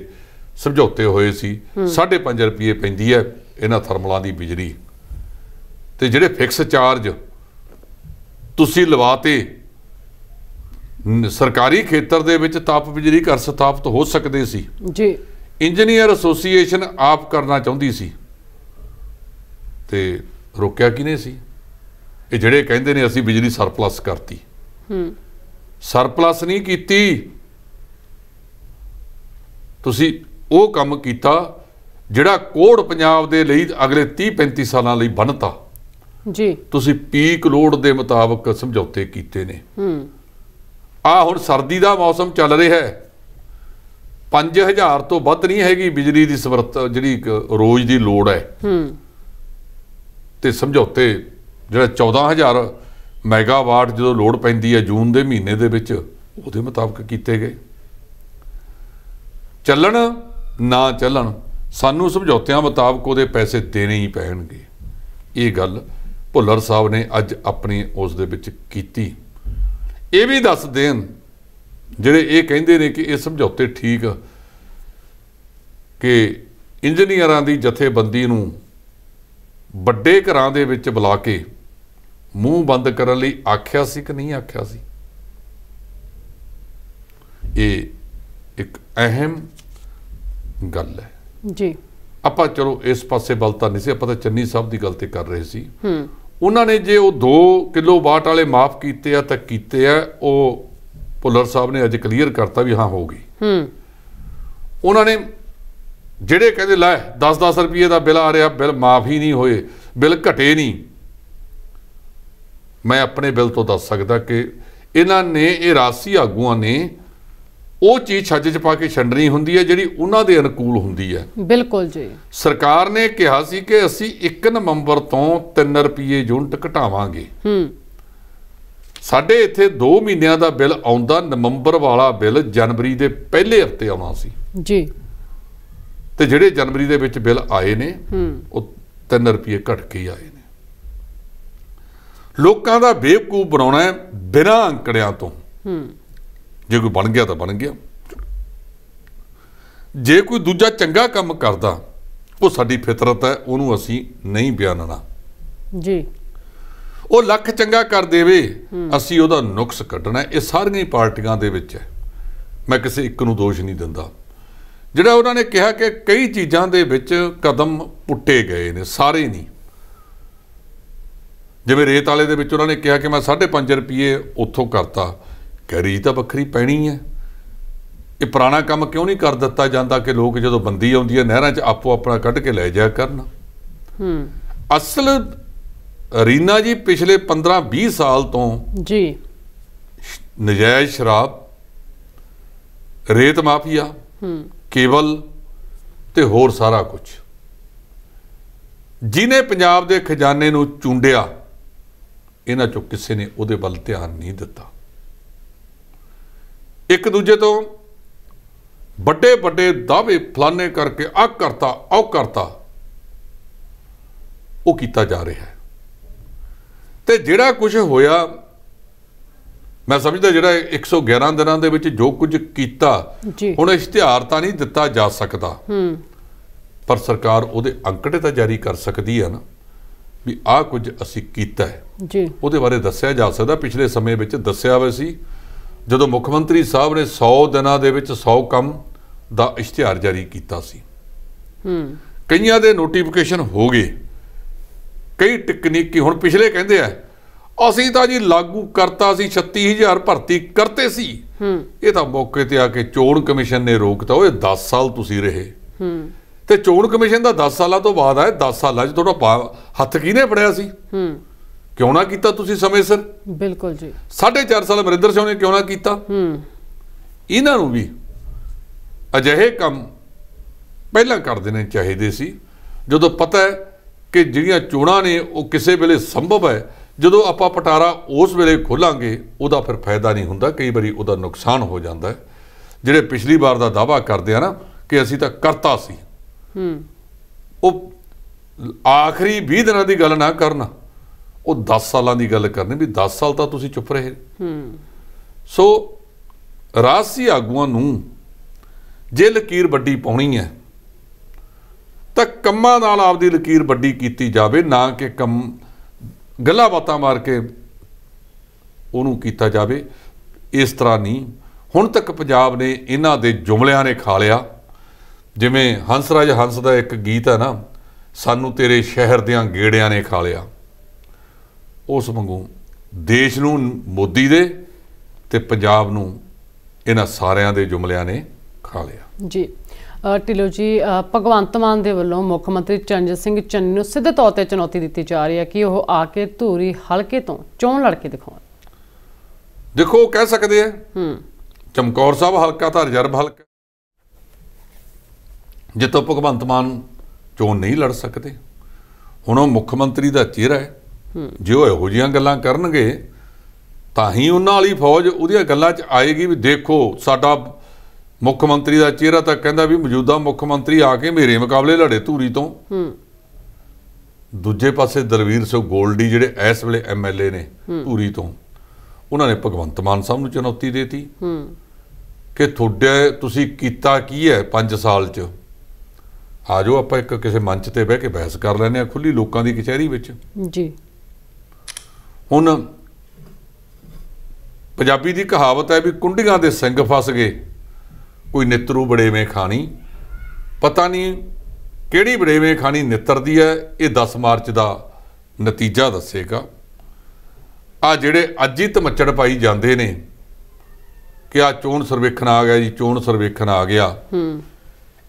ਸਮਝੌਤੇ ਹੋਏ ਸੀ, 5.5 ਰੁਪਏ ਪੈਂਦੀ ਹੈ ਇਹਨਾਂ ਥਰਮਲਾਂ ਦੀ ਬਿਜਲੀ, ਤੇ ਜਿਹੜੇ ਫਿਕਸ ਚਾਰਜ ਤੁਸੀਂ ਲਵਾਤੇ ਸਰਕਾਰੀ ਖੇਤਰ ਦੇ ਵਿੱਚ ਤਾਪ ਬਿਜਲੀ ਘਰ ਸਥਾਪਿਤ ਹੋ ਸਕਦੇ ਸੀ ਜੀ। ਇੰਜੀਨੀਅਰ ਐਸੋਸੀਏਸ਼ਨ ਆਪ ਕਰਨਾ ਚਾਹੁੰਦੀ ਸੀ ਤੇ ਰੋਕਿਆ ਕਿਹਨੇ ਸੀ? ਇਹ ਜਿਹੜੇ ਕਹਿੰਦੇ ਨੇ ਅਸੀਂ ਬਿਜਲੀ ਸਰਪਲਸ ਕਰਤੀ, ਸਰਪਲਸ ਨਹੀਂ ਕੀਤੀ, ਤੁਸੀਂ ਉਹ ਕੰਮ ਕੀਤਾ ਜਿਹੜਾ ਕੋਡ ਪੰਜਾਬ ਦੇ ਲਈ ਅਗਲੇ 30-35 ਸਾਲਾਂ ਲਈ ਬਣਤਾ ਜੀ। ਤੁਸੀਂ ਪੀਕ ਲੋਡ ਦੇ ਮੁਤਾਬਕ ਸਮਝੌਤੇ ਕੀਤੇ ਨੇ। ਆ ਹੁਣ ਸਰਦੀ ਦਾ ਮੌਸਮ ਚੱਲ ਰਿਹਾ ਹੈ, 5000 ਤੋਂ ਵੱਧ ਨਹੀਂ ਹੈਗੀ ਬਿਜਲੀ ਦੀ ਸਮਰੱਥਾ ਜਿਹੜੀ ਰੋਜ਼ ਦੀ ਲੋੜ ਹੈ, ਤੇ ਸਮਝੌਤੇ ਜਿਹੜਾ 14000 ਮੈਗਾਵਾਟ ਜਦੋਂ ਲੋੜ ਪੈਂਦੀ ਹੈ ਜੂਨ ਦੇ ਮਹੀਨੇ ਦੇ ਵਿੱਚ, ਉਹਦੇ ਮੁਤਾਬਕ ਕੀਤੇ ਗਏ। ਚੱਲਣ ਨਾ ਚੱਲਣ ਸਾਨੂੰ ਸਮਝੌਤਿਆਂ ਮੁਤਾਬਕ ਉਹਦੇ ਪੈਸੇ ਦੇਣੇ ਹੀ ਪੈਣਗੇ। ਇਹ ਗੱਲ ਭੁੱਲਰ ਸਾਹਿਬ ਨੇ ਅੱਜ ਆਪਣੀ ਉਸ ਦੇ ਵਿੱਚ ਕੀਤੀ। ਇਹ ਵੀ ਦੱਸ ਦੇਣ ਜਿਹੜੇ ਇਹ ਕਹਿੰਦੇ ਨੇ ਕਿ ਇਹ ਸਮਝੌਤੇ ਠੀਕ ਕਿ ਇੰਜੀਨੀਅਰਾਂ ਦੀ ਜਥੇਬੰਦੀ ਨੂੰ ਵੱਡੇ ਘਰਾਂ ਦੇ ਵਿੱਚ ਬੁਲਾ ਕੇ ਮੂੰਹ ਬੰਦ ਕਰਨ ਲਈ ਆਖਿਆ ਸੀ ਕਿ ਨਹੀਂ ਆਖਿਆ ਸੀ। ਇਹ ਇੱਕ ਅਹਿਮ ਗੱਲ ਹੈ ਜੀ। ਆਪਾਂ ਚਲੋ ਇਸ ਪਾਸੇ ਬਲ ਤਾਂ ਨਹੀਂ ਸੀ, ਆਪਾਂ ਤਾਂ ਚੰਨੀ ਸਾਹਿਬ ਦੀ ਗੱਲ ਤੇ ਕਰ ਰਹੇ ਸੀ। ਉਹਨਾਂ ਨੇ ਜੇ ਉਹ 2 ਕਿਲੋਵਾਟ ਵਾਲੇ ਮਾਫ ਕੀਤੇ ਆ ਤਾਂ ਕੀਤੇ ਆ, ਉਹ ਭੁੱਲਰ ਸਾਹਿਬ ਨੇ ਅੱਜ ਕਲੀਅਰ ਕਰਤਾ ਵੀ ਹਾਂ ਹੋ ਗਈ। ਉਹਨਾਂ ਨੇ ਜਿਹੜੇ ਕਹਿੰਦੇ ਲੈ 10-10 ਰੁਪਏ ਦਾ ਬਿੱਲ ਆ ਰਿਹਾ, ਬਿੱਲ ਮਾਫ ਹੀ ਨਹੀਂ ਹੋਏ, ਬਿੱਲ ਘਟੇ ਨਹੀਂ, ਮੈਂ ਆਪਣੇ ਬਿੱਲ ਤੋਂ ਦੱਸ ਸਕਦਾ ਕਿ ਇਹਨਾਂ ਨੇ, ਇਹ ਰਾਜਸੀ ਆਗੂਆਂ ਨੇ ਉਹ ਚੀਜ਼ ਛੱਜ 'ਚ ਪਾ ਕੇ ਛੰਡਣੀ ਹੁੰਦੀ ਹੈ ਜਿਹੜੀ ਉਹਨਾਂ ਦੇ ਅਨੁਕੂਲ ਹੁੰਦੀ ਹੈ। ਬਿਲਕੁਲ ਜੀ। ਸਰਕਾਰ ਨੇ ਕਿਹਾ ਸੀ ਕਿ ਅਸੀਂ 1 ਨਵੰਬਰ ਤੋਂ 3 ਰੁਪਏ ਯੂਨਿਟ ਘਟਾਵਾਂਗੇ। ਸਾਡੇ ਇੱਥੇ 2 ਮਹੀਨਿਆਂ ਦਾ ਬਿੱਲ ਆਉਂਦਾ, ਨਵੰਬਰ ਵਾਲਾ ਬਿੱਲ ਜਨਵਰੀ ਦੇ ਪਹਿਲੇ ਹਫ਼ਤੇ ਆਉਣਾ ਸੀ ਜੀ, ਤੇ ਜਿਹੜੇ ਜਨਵਰੀ ਦੇ ਵਿੱਚ ਬਿੱਲ ਆਏ ਨੇ ਉਹ 3 ਰੁਪਏ ਘਟ ਕੇ ਆਏ ਨੇ। ਲੋਕਾਂ ਦਾ ਬੇਵਕੂਫ ਬਣਾਉਣਾ ਬਿਨਾਂ ਅੰਕੜਿਆਂ ਤੋਂ। ਜੇ ਕੋਈ ਬਣ ਗਿਆ ਤਾਂ ਬਣ ਗਿਆ, ਜੇ ਕੋਈ ਦੂਜਾ ਚੰਗਾ ਕੰਮ ਕਰਦਾ ਉਹ ਸਾਡੀ ਫਿਤਰਤ ਹੈ, ਉਹਨੂੰ ਅਸੀਂ ਨਹੀਂ ਬਿਆਨਣਾ ਜੀ। ਉਹ ਲੱਖ ਚੰਗਾ ਕਰ ਦੇਵੇ ਅਸੀਂ ਉਹਦਾ ਨੁਕਸ ਕੱਢਣਾ। ਇਹ ਸਾਰੀਆਂ ਪਾਰਟੀਆਂ ਦੇ ਵਿੱਚ ਹੈ, ਮੈਂ ਕਿਸੇ ਇੱਕ ਨੂੰ ਦੋਸ਼ ਨਹੀਂ ਦਿੰਦਾ। ਜਿਹੜਾ ਉਹਨਾਂ ਨੇ ਕਿਹਾ ਕਿ ਕਈ ਚੀਜ਼ਾਂ ਦੇ ਵਿੱਚ ਕਦਮ ਪੁੱਟੇ ਗਏ ਨੇ, ਸਾਰੇ ਨਹੀਂ। ਜਿਵੇਂ ਰੇਤ ਵਾਲੇ ਦੇ ਵਿੱਚ ਉਹਨਾਂ ਨੇ ਕਿਹਾ ਕਿ ਮੈਂ 5.5 ਰੁਪਏ ਉੱਥੋਂ ਕਰਤਾ, ਕੈਰੀ ਤਾਂ ਵੱਖਰੀ ਪੈਣੀ ਹੈ। ਇਹ ਪੁਰਾਣਾ ਕੰਮ ਕਿਉਂ ਨਹੀਂ ਕਰ ਦਿੱਤਾ ਜਾਂਦਾ ਕਿ ਲੋਕ ਜਦੋਂ ਬੰਦੀ ਆਉਂਦੀ ਹੈ ਨਹਿਰਾਂ 'ਚ ਆਪੋ ਆਪਣਾ ਕੱਢ ਕੇ ਲੈ ਜਾਇਆ ਕਰਨ। ਅਸਲ ਰੀਨਾ ਜੀ ਪਿਛਲੇ 15-20 ਸਾਲ ਤੋਂ ਜੀ ਨਜਾਇਜ਼ ਸ਼ਰਾਬ, ਰੇਤ ਮਾਫੀਆ, ਕੇਬਲ ਤੇ ਹੋਰ ਸਾਰਾ ਕੁਝ ਜਿਹਨੇ ਪੰਜਾਬ ਦੇ ਖਜ਼ਾਨੇ ਨੂੰ ਚੁੰਡਿਆ, ਇਹਨਾਂ ਚੋਂ ਕਿਸੇ ਨੇ ਉਹਦੇ ਵੱਲ ਧਿਆਨ ਨਹੀਂ ਦਿੱਤਾ। ਇੱਕ ਦੂਜੇ ਤੋਂ ਵੱਡੇ ਵੱਡੇ ਦਾਅਵੇ ਫਲਾਣੇ ਕਰਕੇ ਆਹ ਕਰਤਾ ਉਹ ਕਰਤਾ, ਉਹ ਕੀਤਾ ਜਾ ਰਿਹਾ ਹੈ। ਤੇ ਜਿਹੜਾ ਕੁਝ ਹੋਇਆ, ਮੈਂ ਸਮਝਦਾ ਜਿਹੜਾ 111 ਦਿਨਾਂ ਦੇ ਵਿੱਚ ਜੋ ਕੁਝ ਕੀਤਾ, ਹੁਣ ਇਸ਼ਤਿਹਾਰ ਤਾਂ ਨਹੀਂ ਦਿੱਤਾ ਜਾ ਸਕਦਾ, ਪਰ ਸਰਕਾਰ ਉਹਦੇ ਅੰਕੜੇ ਤਾਂ ਜਾਰੀ ਕਰ ਸਕਦੀ ਹੈ ਨਾ ਵੀ ਆਹ ਕੁਝ ਅਸੀਂ ਕੀਤਾ ਹੈ। ਜੀ ਉਹਦੇ ਬਾਰੇ ਦੱਸਿਆ ਜਾ ਸਕਦਾ। ਪਿਛਲੇ ਸਮੇਂ ਵਿੱਚ ਦੱਸਿਆ ਹੋਇਆ ਸੀ ਜਦੋਂ ਮੁੱਖ ਮੰਤਰੀ ਸਾਹਿਬ ਨੇ 100 ਦਿਨਾਂ ਦੇ ਵਿੱਚ 100 ਕੰਮ ਦਾ ਇਸ਼ਤਿਹਾਰ ਜਾਰੀ ਕੀਤਾ ਸੀ। ਕਈਆਂ ਦੇ ਨੋਟੀਫਿਕੇਸ਼ਨ ਹੋ ਗਏ, ਕਈ ਟੈਕਨੀਕੀ ਹੁਣ ਪਿਛਲੇ ਕਹਿੰਦੇ ਆ ਅਸੀਂ ਤਾਂ ਜੀ ਲਾਗੂ ਕਰਤਾ ਸੀ, 36,000 ਭਰਤੀ ਕਰਤੇ ਸੀ। ਇਹ ਤਾਂ ਮੌਕੇ ਤੇ ਆ ਕੇ ਚੋਣ ਕਮਿਸ਼ਨ ਨੇ ਰੋਕਤਾ। ਉਹ 10 ਸਾਲ ਤੁਸੀਂ ਰਹੇ ਤੇ ਚੋਣ ਕਮਿਸ਼ਨ ਦਾ 10 ਸਾਲਾਂ ਤੋਂ ਬਾਅਦ ਆਇਆ। 10 ਸਾਲਾਂ 'ਚ ਤੁਹਾਡਾ ਹੱਥ ਕਿਹਨੇ ਫੜਿਆ ਸੀ? ਕਿਉਂ ਨਾ ਕੀਤਾ ਤੁਸੀਂ ਸਮੇਂ ਸਿਰ? ਬਿਲਕੁਲ ਜੀ। 4.5 ਸਾਲ ਅਮਰਿੰਦਰ ਸਿੰਘ ਨੇ ਕਿਉਂ ਨਾ ਕੀਤਾ? ਇਹਨਾਂ ਨੂੰ ਵੀ ਅਜਿਹੇ ਕੰਮ ਪਹਿਲਾਂ ਕਰ ਦੇਣੇ ਚਾਹੀਦੇ ਸੀ ਜਦੋਂ ਪਤਾ ਹੈ ਕਿ ਜਿਹੜੀਆਂ ਚੋਣਾਂ ਨੇ ਉਹ ਕਿਸੇ ਵੇਲੇ ਸੰਭਵ ਹੈ। ਜਦੋਂ ਆਪਾਂ ਪਟਾਰਾ ਉਸ ਵੇਲੇ ਖੋਲਾਂਗੇ ਉਹਦਾ ਫਿਰ ਫਾਇਦਾ ਨਹੀਂ ਹੁੰਦਾ, ਕਈ ਵਾਰੀ ਉਹਦਾ ਨੁਕਸਾਨ ਹੋ ਜਾਂਦਾ ਹੈ। ਜਿਹੜੇ ਪਿਛਲੀ ਵਾਰ ਦਾ ਦਾਅਵਾ ਕਰਦੇ ਆ ਨਾ ਕਿ ਅਸੀਂ ਤਾਂ ਕਰਤਾ ਸੀ, ਉਹ ਆਖਰੀ 20 ਦਿਨਾਂ ਦੀ ਗੱਲ ਨਾ ਕਰਨਾ, ਉਹ 10 ਸਾਲਾਂ ਦੀ ਗੱਲ ਕਰਨੀ ਵੀ 10 ਸਾਲ ਤਾਂ ਤੁਸੀਂ ਚੁੱਪ ਰਹੇ। ਸੋ ਰਾਜਸੀ ਆਗੂਆਂ ਨੂੰ ਜੇ ਲਕੀਰ ਵੱਡੀ ਪਾਉਣੀ ਹੈ ਤਾਂ ਕੰਮਾਂ ਨਾਲ ਆਪਦੀ ਲਕੀਰ ਵੱਡੀ ਕੀਤੀ ਜਾਵੇ, ਨਾ ਕਿ ਕੰਮ ਗੱਲਾਂ ਬਾਤਾਂ ਮਾਰ ਕੇ ਉਹਨੂੰ ਕੀਤਾ ਜਾਵੇ। ਇਸ ਤਰ੍ਹਾਂ ਨਹੀਂ। ਹੁਣ ਤੱਕ ਪੰਜਾਬ ਨੇ ਇਹਨਾਂ ਦੇ ਜੁਮਲਿਆਂ ਨੇ ਖਾ ਲਿਆ। ਜਿਵੇਂ ਹੰਸਰਾਜ ਹੰਸ ਦਾ ਇੱਕ ਗੀਤ ਹੈ ਨਾ, ਸਾਨੂੰ ਤੇਰੇ ਸ਼ਹਿਰ ਦਿਆਂ ਗੇੜਿਆਂ ਨੇ ਖਾ ਲਿਆ, ਉਸ ਵਾਂਗੂ ਦੇਸ਼ ਨੂੰ ਮੋਦੀ ਦੇ ਤੇ ਪੰਜਾਬ ਨੂੰ ਇਹਨਾਂ ਸਾਰਿਆਂ ਦੇ ਜੁਮਲਿਆਂ ਨੇ ਖਾ ਲਿਆ। ਜੀ ਢਿੱਲੋਂ ਜੀ, ਭਗਵੰਤ ਮਾਨ ਦੇ ਵੱਲੋਂ ਮੁੱਖ ਮੰਤਰੀ ਚਰਨਜੀਤ ਸਿੰਘ ਚੰਨੀ ਨੂੰ ਸਿੱਧੇ ਤੌਰ ਤੇ ਚੁਣੌਤੀ ਦਿੱਤੀ ਜਾ ਰਹੀ ਹੈ ਕਿ ਉਹ ਆ ਕੇ ਧੂਰੀ ਹਲਕੇ ਤੋਂ ਚੋਣ ਲੜ ਕੇ ਦਿਖਾਉਣ। ਦੇਖੋ ਉਹ ਕਹਿ ਸਕਦੇ ਆ ਚਮਕੌਰ ਸਾਹਿਬ ਹਲਕਾ ਤਾਂ ਰਿਜ਼ਰਵ ਹਲਕਾ ਜਿੱਥੋਂ ਭਗਵੰਤ ਮਾਨ ਚੋਣ ਨਹੀਂ ਲੜ ਸਕਦੇ। ਹੁਣ ਉਹ ਮੁੱਖ ਮੰਤਰੀ ਦਾ ਚਿਹਰਾ ਹੈ, ਜੇ ਉਹ ਇਹੋ ਜਿਹੀਆਂ ਗੱਲਾਂ ਕਰਨਗੇ ਤਾਂ ਹੀ ਉਹਨਾਂ ਵਾਲੀ ਫੌਜ ਉਹਦੀਆਂ ਗੱਲਾਂ 'ਚ ਆਏਗੀ ਵੀ ਦੇਖੋ ਸਾਡਾ ਮੁੱਖ ਮੰਤਰੀ ਦਾ ਚਿਹਰਾ ਤਾਂ ਕਹਿੰਦਾ ਵੀ ਮੌਜੂਦਾ ਮੁੱਖ ਮੰਤਰੀ ਆ ਕੇ ਮੇਰੇ ਮੁਕਾਬਲੇ ਲੜੇ ਧੂਰੀ ਤੋਂ। ਦੂਜੇ ਪਾਸੇ ਦਲਵੀਰ ਸਿੰਘ ਗੋਲਡੀ ਜਿਹੜੇ ਇਸ ਵੇਲੇ MLA ਨੇ ਧੂਰੀ ਤੋਂ, ਉਹਨਾਂ ਨੇ ਭਗਵੰਤ ਮਾਨ ਸਾਹਿਬ ਨੂੰ ਚੁਣੌਤੀ ਦੇਤੀ ਕਿ ਤੁਹਾਡੇ ਤੁਸੀਂ ਕੀਤਾ ਕੀ ਹੈ 5 ਸਾਲ 'ਚ, ਆ ਜਾਓ ਆਪਾਂ ਇੱਕ ਕਿਸੇ ਮੰਚ ਤੇ ਬਹਿ ਕੇ ਬਹਿਸ ਕਰ ਲੈਂਦੇ ਹਾਂ ਖੁੱਲੀ ਲੋਕਾਂ ਦੀ ਕਚਹਿਰੀ ਵਿੱਚ। ਜੀ ਹੁਣ ਪੰਜਾਬੀ ਦੀ ਕਹਾਵਤ ਹੈ ਵੀ ਕੁੰਡੀਆਂ ਦੇ ਸਿੰਘ ਫਸ ਗਏ, ਕੋਈ ਨਿੱਤਰੂ ਬੜੇਵੇਂ ਖਾਣੀ। ਪਤਾ ਨਹੀਂ ਕਿਹੜੀ ਬੜੇਵੇਂ ਖਾਣੀ ਨਿੱਤਰਦੀ ਹੈ, ਇਹ 10 ਮਾਰਚ ਦਾ ਨਤੀਜਾ ਦੱਸੇਗਾ। ਆ ਜਿਹੜੇ ਅੱਜ ਹੀ ਧਮੱਚੜ ਪਾਈ ਜਾਂਦੇ ਨੇ ਕਿ ਆ ਚੋਣ ਸਰਵੇਖਣ ਆ ਗਿਆ ਜੀ, ਚੋਣ ਸਰਵੇਖਣ ਆ ਗਿਆ,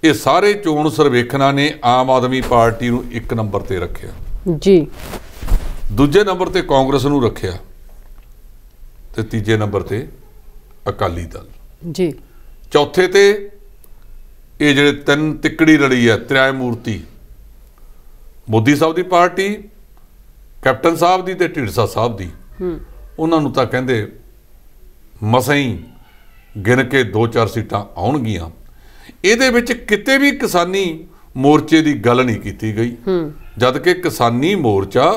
ਇਹ ਸਾਰੇ ਚੋਣ ਸਰਵੇਖਣਾਂ ਨੇ ਆਮ ਆਦਮੀ ਪਾਰਟੀ ਨੂੰ 1 ਨੰਬਰ ਤੇ ਰੱਖਿਆ ਜੀ, ਦੂਜੇ ਨੰਬਰ ਤੇ ਕਾਂਗਰਸ ਨੂੰ ਰੱਖਿਆ ਤੇ ਤੀਜੇ ਨੰਬਰ ਤੇ ਅਕਾਲੀ ਦਲ ਜੀ, ਚੌਥੇ ਤੇ ਇਹ ਜਿਹੜੇ 3 ਤਿੱਕੜੀ ਲੜੀ ਹੈ ਤ੍ਰਿਆ ਮੂਰਤੀ, ਮੋਦੀ ਸਾਹਿਬ ਦੀ ਪਾਰਟੀ, ਕੈਪਟਨ ਸਾਹਿਬ ਦੀ ਤੇ ਢੀਂਡਸਾ ਸਾਹਿਬ ਦੀ। ਉਹਨਾਂ ਨੂੰ ਤਾਂ ਕਹਿੰਦੇ ਮਸਾਂ ਹੀ ਗਿਣ ਕੇ 2-4 ਸੀਟਾਂ ਆਉਣਗੀਆਂ। ਇਹਦੇ ਵਿੱਚ ਕਿਤੇ ਵੀ ਕਿਸਾਨੀ ਮੋਰਚੇ ਦੀ ਗੱਲ ਨਹੀਂ ਕੀਤੀ ਗਈ, ਜਦ ਕਿ ਕਿਸਾਨੀ ਮੋਰਚਾ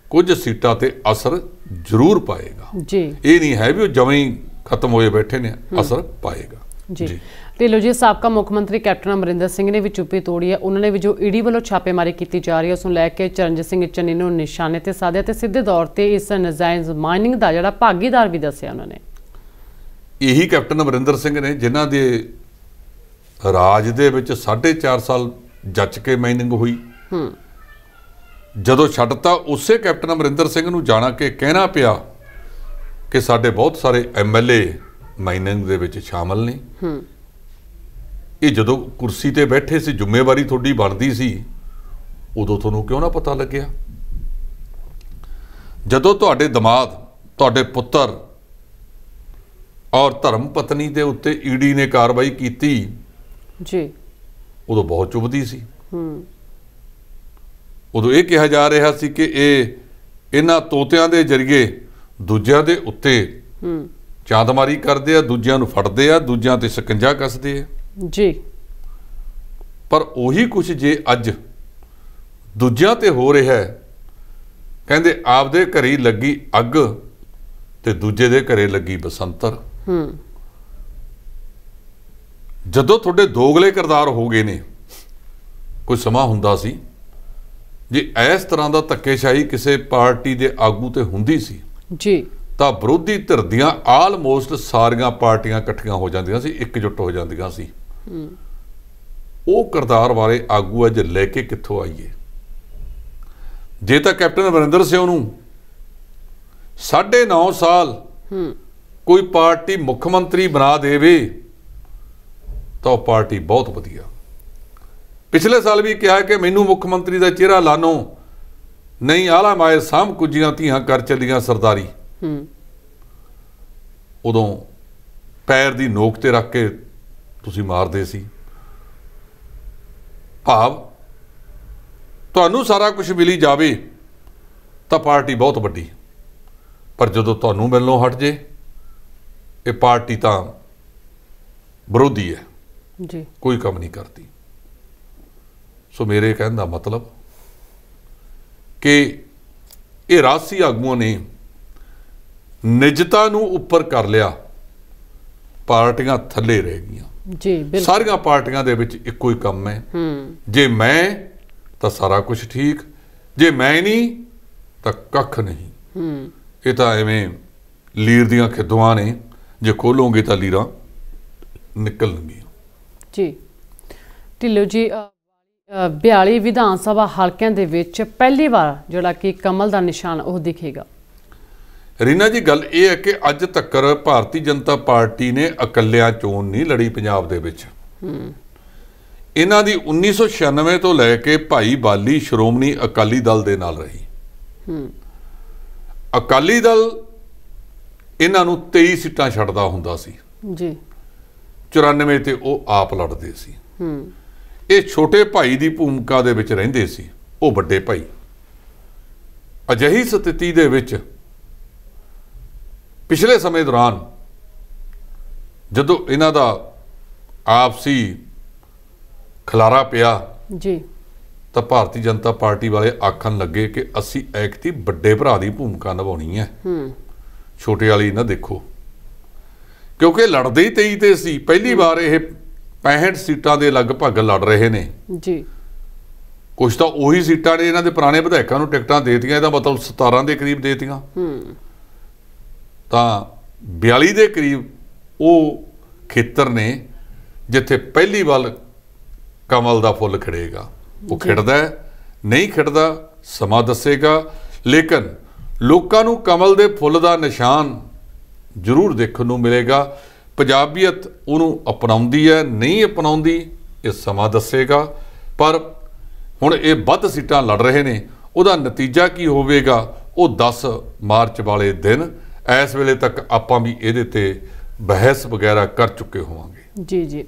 ਕੁਝ ਸੀਟਾਂ ਤੇ ਅਸਰ ਜ਼ਰੂਰ ਪਾਏਗਾ ਜੀ। ਇਹ ਨਹੀਂ ਹੈ ਵੀ ਉਹ ਜਮਾਂ ਹੀ ਖਤਮ ਹੋਏ ਬੈਠੇ ਨੇ, ਅਸਰ ਪਾਏਗਾ ਜੀ। ਢਿੱਲੋਂ ਜੀ, ਸਾਬਕਾ ਮੁੱਖ ਮੰਤਰੀ ਕੈਪਟਨ ਅਮਰਿੰਦਰ ਸਿੰਘ ਨੇ ਵੀ ਚੁੱਪੀ ਤੋੜੀ ਹੈ। ਉਹਨਾਂ ਨੇ ਵੀ ਜੋ ਈਡੀ ਵੱਲੋਂ ਛਾਪੇਮਾਰੀ ਕੀਤੀ ਜਾ ਰਹੀ ਹੈ ਉਸ ਨੂੰ ਲੈ ਕੇ ਚਰਨਜੀਤ ਸਿੰਘ ਚੰਨੀ ਨੂੰ ਨਿਸ਼ਾਨੇ ਤੇ ਸਾਧਿਆ ਤੇ ਸਿੱਧੇ ਤੌਰ ਤੇ ਇਸ ਨਜਾਇਜ਼ ਮਾਈਨਿੰਗ ਦਾ ਜਿਹੜਾ ਭਾਗੀਦਾਰ ਵੀ ਦੱਸਿਆ ਉਹਨਾਂ ਨੇ। ਇਹੀ ਕੈਪਟਨ ਅਮਰਿੰਦਰ ਸਿੰਘ ਨੇ ਜਿਨ੍ਹਾਂ ਦੇ ਰਾਜ ਦੇ ਵਿੱਚ 4.5 ਸਾਲ ਜੱਜ ਕੇ ਮਾਈਨਿੰਗ ਹੋਈ। ਜਦੋਂ ਛੱਡਤਾ ਉਸੇ ਕੈਪਟਨ ਅਮਰਿੰਦਰ ਸਿੰਘ ਨੂੰ ਜਾਣਾ ਕਿ ਕਹਿਣਾ ਪਿਆ ਕਿ ਸਾਡੇ ਬਹੁਤ ਸਾਰੇ MLA ਮਾਈਨਿੰਗ ਦੇ ਵਿੱਚ ਸ਼ਾਮਲ ਨੇ। ਇਹ ਜਦੋਂ ਕੁਰਸੀ ਤੇ ਬੈਠੇ ਸੀ, ਜ਼ਿੰਮੇਵਾਰੀ ਤੁਹਾਡੀ ਬਣਦੀ ਸੀ, ਉਦੋਂ ਤੁਹਾਨੂੰ ਕਿਉਂ ਨਾ ਪਤਾ ਲੱਗਿਆ? ਜਦੋਂ ਤੁਹਾਡੇ ਦਮਾਦ, ਤੁਹਾਡੇ ਪੁੱਤਰ ਔਰ ਧਰਮ ਪਤਨੀ ਦੇ ਉੱਤੇ ਈਡੀ ਨੇ ਕਾਰਵਾਈ ਕੀਤੀ ਜੀ, ਉਦੋਂ ਬਹੁਤ ਚੁੱਭਦੀ ਸੀ। ਉਦੋਂ ਇਹ ਕਿਹਾ ਜਾ ਰਿਹਾ ਸੀ ਕਿ ਇਹਨਾਂ ਤੋਤਿਆਂ ਦੇ ਜ਼ਰੀਏ ਦੂਜਿਆਂ ਦੇ ਉੱਤੇ ਚਾਂਦਮਾਰੀ ਕਰਦੇ ਆ, ਦੂਜਿਆਂ ਨੂੰ ਫੜਦੇ ਆ, ਦੂਜਿਆਂ ਤੇ ਸ਼ਿਕੰਜਾ ਕੱਸਦੇ ਆ ਜੀ। ਪਰ ਉਹੀ ਕੁਛ ਜੇ ਅੱਜ ਦੂਜਿਆਂ ਤੇ ਹੋ ਰਿਹਾ ਹੈ, ਕਹਿੰਦੇ ਆਪਦੇ ਘਰੇ ਲੱਗੀ ਅੱਗ ਤੇ ਦੂਜੇ ਦੇ ਘਰੇ ਲੱਗੀ ਬਸੰਤਰ। ਜਦੋਂ ਤੁਹਾਡੇ ਦੋਗਲੇ ਕਿਰਦਾਰ ਹੋ ਗਏ ਨੇ, ਕੋਈ ਸਮਾਂ ਹੁੰਦਾ ਸੀ जे इस तरह का धक्केशाही किसी पार्टी के आगू ते हुंदी सी जी तो विरोधी धिर दियां आलमोस्ट सारियां पार्टियां इकट्ठियां हो जांदियां सी, एकजुट हो जांदियां सी। वो किरदार वाले आगू अज लैके कित्थों आईए? जे तो कैप्टन अमरिंदर सिंह नूं 9.5 साल कोई पार्टी मुख मंत्री बना देवे तो पार्टी बहुत वधिया। पिछले साल भी कहा कि मैनू मुख मंत्री का चेहरा लानो नहीं, आला माए साम कुजियां धीआं कर चलियां सरदारी। उदों पैर की नोक ते रख के तुसी मारदे सी। भाव तुहानू सारा कुछ मिली जावे तो पार्टी बहुत वड्डी, पर जदों तुहानू मिलनों हट जे ये पार्टी तो विरोधी है जी, कोई काम नहीं करती। सो मेरे कहने का मतलब कि ये राजसी आगुओं ने निजता नूं उपर कर लिया, पार्टियां थले रह गईयां जी। सारियां पार्टियां दे विच इक्को ही काम है, जे मैं तो सारा कुछ ठीक, जे मैं नहीं तो कख नहीं। ये तो एवें लीर दियां खिदवां ने, जे खोलोगे तो लीरां निकलणगीਆਂ जी। ढिल्लों जी 42 विधान सभा हलकों के विच पहली बार जिहड़ा कि कमल का निशान वो दिखेगा। रीना जी गल ये है कि अज तक भारतीय जनता पार्टी ने इकल्लियां चोण नहीं लड़ी पंजाब दे विच। इन्हां दी 1996 तो लैके भाई बाली श्रोमणी अकाली दल दे नाल रही। अकाली दल इन्हां नूं 23 सीटां छड्डदा हुंदा सी जी, 94 ते वो आप लड़दे सी। ये छोटे भाई की भूमिका दे विच रहिंदे सी, वो वड्डे भाई। अजिही स्थिति दे विच पिछले समय दौरान जदों इन्हां दा आपसी खलारा पिया जी, तो भारतीय जनता पार्टी वाले आखन लगे कि असी ऐकती बड़े भरा की भूमिका निभानी है, छोटे वाली ना देखो। क्योंकि लड़ते ही 23 ते सी, पहली बार ये 65 सीटां दे लगभग लड़ रहे ने जी। कुछ तो उही सीटां ने इन्हां दे पुराने विधायकों नूं टिकटां देतियां, इहदा मतलब 17 के करीब देतियां। तां 42 के करीब वो खेतर ने जिथे पहली वाल कमल का फुल खिड़ेगा। वो खिड़दा है नहीं खिड़दा समा दसेगा, लेकिन लोकां नूं कमल दे फुल का निशान जरूर देखने को मिलेगा। पंजाबीयत उन्होंने अपनाउंदी है नहीं अपनाउंदी ये समा दसेगा, पर हुण ये वध सीटां लड़ रहे ने, उहदा नतीजा की होवेगा वो 10 मार्च वाले दिन। इस वेले तक आपां भी इहदे ते बहस वगैरह कर चुके होवांगे। जी जी।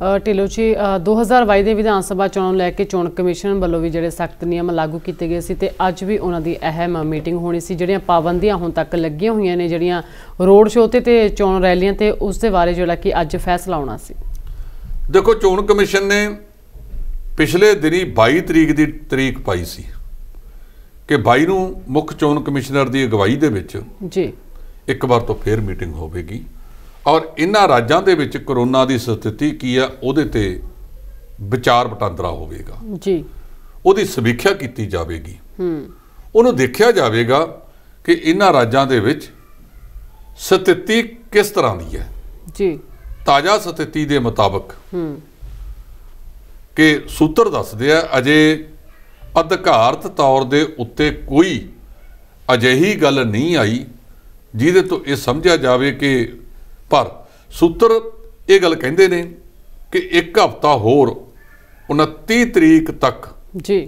ढिल्लों जी 2022 के विधान सभा चोणों लैके चोण कमीशन वालों भी जिहड़े सख्त नियम लागू किए गए सी, ते अज भी उन्हां दी अहम मीटिंग होनी सी। जिहड़ियां पाबंदियां हुण तक लगियां होईयां ने, जिहड़ियां रोड शो ते चोण रैलियां ते उस दे बारे जिहड़ा कि अज फैसला होना सी। देखो चोण कमीशन ने पिछले दिनी 22 तरीक की तरीक पाई सी कि 22 नूं मुख चोण कमिश्नर की अगवाई दे विच जी एक बार तो फिर मीटिंग होवेगी और इन्हां राज्यां दे विच कोरोना की स्थिति की है उहदे ते विचार वटांदरा होवेगा जी, उहदी समीक्षा की जाएगी। उहनूं देखिया जाएगा कि इन्हां राज्यां दे विच स्थिति किस तरह की है जी। ताज़ा स्थिति के मुताबिक कि सूत्र दसदे अजे अधिकारत तौर के उत्ते कोई अजिही गल नहीं आई जिहदे तो ये समझा जाए कि, पर सूत्र ये गल कहते हैं कि एक हफ्ता होर 29 तरीक तक जी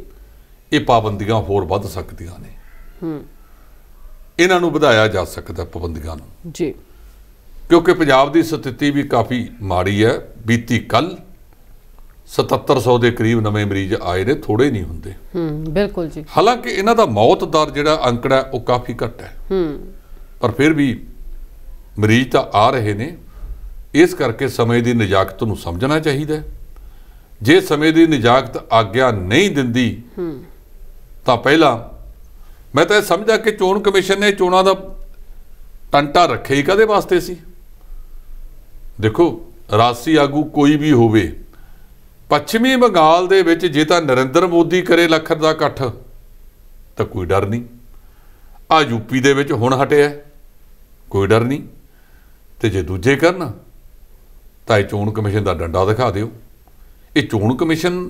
ये पाबंदियां होर वध सकदियां ने, इन्हां नूं वधाया जा सकदा पाबंदियां नूं जी, क्योंकि पंजाब की स्थिति भी काफ़ी माड़ी है। बीती कल 7700 के करीब नवे मरीज आए ने, थोड़े नहीं होंगे। बिल्कुल जी। हालांकि इन्हां दा मौत दर जिहड़ा अंकड़ा है वो काफ़ी घट है, पर फिर भी मरीज तो आ रहे ने। इस करके समय की निजाकत नूं समझना चाहिए। जे समय की निजाकत आग्या नहीं दिंदी तो पहला मैं तो समझा कि चोण कमीशन ने चोणों का टंटा रखे ही कदे वास्ते सी। देखो राजसी आगू कोई भी होवे, ਪੱਛਮੀ ਬੰਗਾਲ ਦੇ ਵਿੱਚ ਜੇ ਤਾਂ ਨਰਿੰਦਰ ਮੋਦੀ ਕਰੇ ਲੱਖ ਦਾ ਇਕੱਠ ਤਾਂ ਕੋਈ ਡਰ ਨਹੀਂ, ਆ ਯੂਪੀ ਦੇ ਵਿੱਚ ਹੁਣ ਹਟਿਆ ਕੋਈ ਡਰ ਨਹੀਂ, ਤੇ ਜੇ ਦੂਜੇ ਕਰਨ ਤਾਂ ਇਹ ਚੋਣ ਕਮਿਸ਼ਨ ਦਾ ਡੰਡਾ ਦਿਖਾ ਦਿਓ। ਇਹ ਚੋਣ ਕਮਿਸ਼ਨ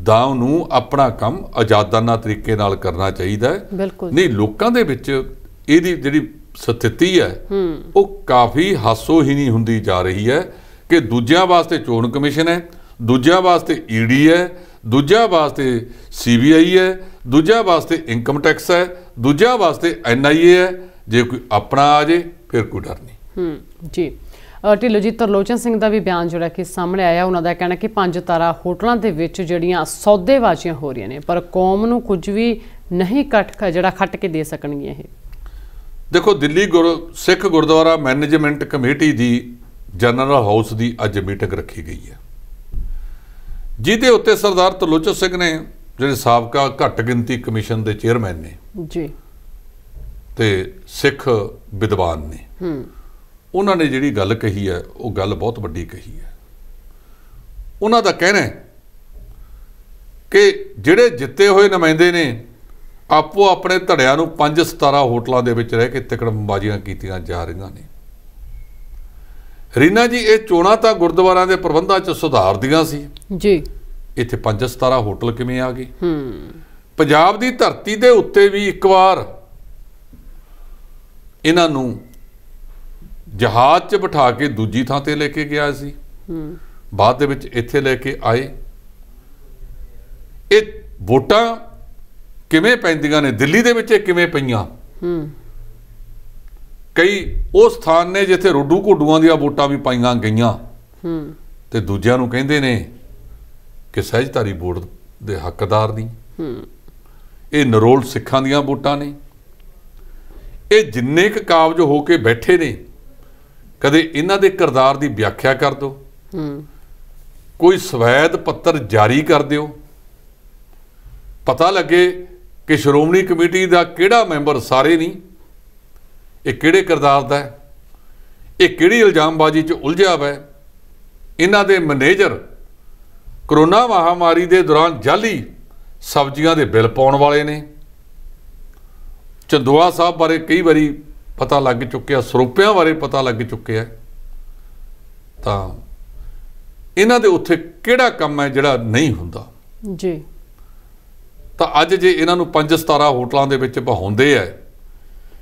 ਦਾ ਨੂੰ ਆਪਣਾ ਕੰਮ ਆਜ਼ਾਦਾਨਾ ਤਰੀਕੇ ਨਾਲ ਕਰਨਾ ਚਾਹੀਦਾ ਹੈ। ਨਹੀਂ ਲੋਕਾਂ ਦੇ ਵਿੱਚ ਇਹਦੀ ਜਿਹੜੀ ਸਥਿਤੀ ਹੈ ਉਹ ਕਾਫੀ ਹਾਸੋਹੀਣੀ ਹੁੰਦੀ ਜਾ ਰਹੀ ਹੈ ਕਿ ਦੂਜਿਆਂ ਵਾਸਤੇ ਚੋਣ ਕਮਿਸ਼ਨ ਹੈ, ਦੂਜਿਆਂ ਵਾਸਤੇ ਈਡੀ ਹੈ, ਦੂਜਿਆਂ ਵਾਸਤੇ CBI ਹੈ, ਦੂਜਿਆਂ ਵਾਸਤੇ ਇਨਕਮ ਟੈਕਸ ਹੈ, ਦੂਜਿਆਂ ਵਾਸਤੇ NIA ਹੈ। ਜੇ ਕੋਈ ਆਪਣਾ ਆ ਜੇ ਫਿਰ ਕੋਈ ਡਰ ਨਹੀਂ। ਜੀ ਢਿੱਲੋਂ ਜੀ, ਤਰਲੋਚਨ ਸਿੰਘ ਦਾ ਵੀ ਬਿਆਨ ਜਿਹੜਾ ਕਿ ਸਾਹਮਣੇ ਆਇਆ, ਉਹਨਾਂ ਦਾ ਕਹਿਣਾ ਕਿ 5 ਤਾਰਾ ਹੋਟਲਾਂ ਦੇ ਵਿੱਚ ਜਿਹੜੀਆਂ ਸੌਦੇਬਾਜ਼ੀਆਂ ਹੋ ਰਹੀਆਂ ਨੇ ਪਰ ਕੌਮ ਨੂੰ ਕੁਝ ਵੀ ਨਹੀਂ ਖੱਟ ਕੇ ਦੇ ਸਕਣਗੀਆਂ। ਇਹ ਦੇਖੋ, ਦਿੱਲੀ ਸਿੱਖ ਗੁਰਦੁਆਰਾ ਮੈਨੇਜਮੈਂਟ ਕਮੇਟੀ ਦੀ ਜਨਰਲ ਹਾਊਸ ਦੀ ਅੱਜ ਮੀਟਿੰਗ ਰੱਖੀ ਗਈ ਹੈ, ਜਿਹਦੇ ਉੱਤੇ ਸਰਦਾਰ ਤਰਲੋਚਨ ਸਿੰਘ ਨੇ ਜਿਹੜੇ ਸਾਬਕਾ ਘੱਟ ਗਿਣਤੀ ਕਮਿਸ਼ਨ ਦੇ ਚੇਅਰਮੈਨ ਨੇ ਜੀ ਤੇ ਸਿੱਖ ਵਿਦਵਾਨ ਨੇ, ਉਹਨਾਂ ਨੇ ਜਿਹੜੀ ਗੱਲ ਕਹੀ ਹੈ ਉਹ ਗੱਲ ਬਹੁਤ ਵੱਡੀ ਕਹੀ ਹੈ। ਉਹਨਾਂ ਦਾ ਕਹਿਣਾ ਹੈ ਕਿ ਜਿਹੜੇ ਜਿੱਤੇ ਹੋਏ ਨੁਮਾਇੰਦੇ ਨੇ ਆਪੋ ਆਪਣੇ ਧੜਿਆਂ ਨੂੰ 5 ਸਿਤਾਰਾ ਹੋਟਲਾਂ ਦੇ ਵਿੱਚ ਰਹਿ ਕੇ ਤਿਕੜਮਬਾਜ਼ੀਆਂ ਕੀਤੀਆਂ ਜਾ ਰਹੀਆਂ ਨੇ। ਰੀਨਾ ਜੀ, ਇਹ ਚੋਣਾਂ ਤਾਂ ਗੁਰਦੁਆਰਿਆਂ ਦੇ ਪ੍ਰਬੰਧਾਂ 'ਚ ਸੁਧਾਰ ਦੀਆਂ ਸੀ ਜੀ, ਇੱਥੇ 5 ਸਿਤਾਰਾ ਹੋਟਲ ਕਿਵੇਂ ਆ ਗਏ? ਪੰਜਾਬ ਦੀ ਧਰਤੀ ਦੇ ਉੱਤੇ ਵੀ ਇੱਕ ਵਾਰ ਇਹਨਾਂ ਨੂੰ ਜਹਾਜ਼ 'ਚ ਬਿਠਾ ਕੇ ਦੂਜੀ ਥਾਂ ਤੇ ਲੈ ਕੇ ਗਿਆ ਸੀ, ਬਾਅਦ ਦੇ ਵਿੱਚ ਇੱਥੇ ਲੈ ਕੇ ਆਏ। ਇਹ ਵੋਟਾਂ ਕਿਵੇਂ ਪੈਂਦੀਆਂ ਨੇ ਦਿੱਲੀ ਦੇ ਵਿੱਚ, ਇਹ ਕਿਵੇਂ ਪਈਆਂ? ਕਈ ਉਹ ਸਥਾਨ ਨੇ ਜਿੱਥੇ ਰੋਡੂ ਘੋਡੂਆਂ ਦੀਆਂ ਵੋਟਾਂ ਵੀ ਪਾਈਆਂ ਗਈਆਂ ਤੇ ਦੂਜਿਆਂ ਨੂੰ ਕਹਿੰਦੇ ਨੇ ਕਿ ਸਹਿਜਧਾਰੀ ਵੋਟ ਦੇ ਹੱਕਦਾਰ ਨਹੀਂ। ਇਹ ਨਰੋਲ ਸਿੱਖਾਂ ਦੀਆਂ ਵੋਟਾਂ ਨੇ। ਇਹ ਜਿੰਨੇ ਕੁ ਕਾਬਜ ਹੋ ਕੇ ਬੈਠੇ ਨੇ, ਕਦੇ ਇਹਨਾਂ ਦੇ ਕਿਰਦਾਰ ਦੀ ਵਿਆਖਿਆ ਕਰ ਦਿਓ, ਕੋਈ ਸਵੈਦ ਪੱਤਰ ਜਾਰੀ ਕਰ ਦਿਓ, ਪਤਾ ਲੱਗੇ ਕਿ ਸ਼੍ਰੋਮਣੀ ਕਮੇਟੀ ਦਾ ਕਿਹੜਾ ਮੈਂਬਰ, ਸਾਰੇ ਨਹੀਂ, ਇਹ ਕਿਹੜੇ ਕਿਰਦਾਰ ਦਾ ਹੈ, ਇਹ ਕਿਹੜੀ ਇਲਜ਼ਾਮਬਾਜ਼ੀ 'ਚ ਉਲਝਿਆ ਵਾ। ਇਹਨਾਂ ਦੇ ਮੈਨੇਜਰ ਕਰੋਨਾ ਮਹਾਮਾਰੀ ਦੇ ਦੌਰਾਨ ਜਾਲੀ ਸਬਜ਼ੀਆਂ ਦੇ ਬਿੱਲ ਪਾਉਣ ਵਾਲੇ ਨੇ। ਚੰਦੋਆ ਸਾਹਿਬ ਬਾਰੇ ਕਈ ਵਾਰੀ ਪਤਾ ਲੱਗ ਚੁੱਕਿਆ, ਸਰੋਪਿਆਂ ਬਾਰੇ ਪਤਾ ਲੱਗ ਚੁੱਕਿਆ। ਤਾਂ ਇਹਨਾਂ ਦੇ ਉੱਥੇ ਕਿਹੜਾ ਕੰਮ ਹੈ ਜਿਹੜਾ ਨਹੀਂ ਹੁੰਦਾ ਜੀ? ਤਾਂ ਅੱਜ ਜੇ ਇਹਨਾਂ ਨੂੰ 5 ਸਿਤਾਰਾ ਹੋਟਲਾਂ ਦੇ ਵਿੱਚ ਬਹਾਉਂਦੇ ਆ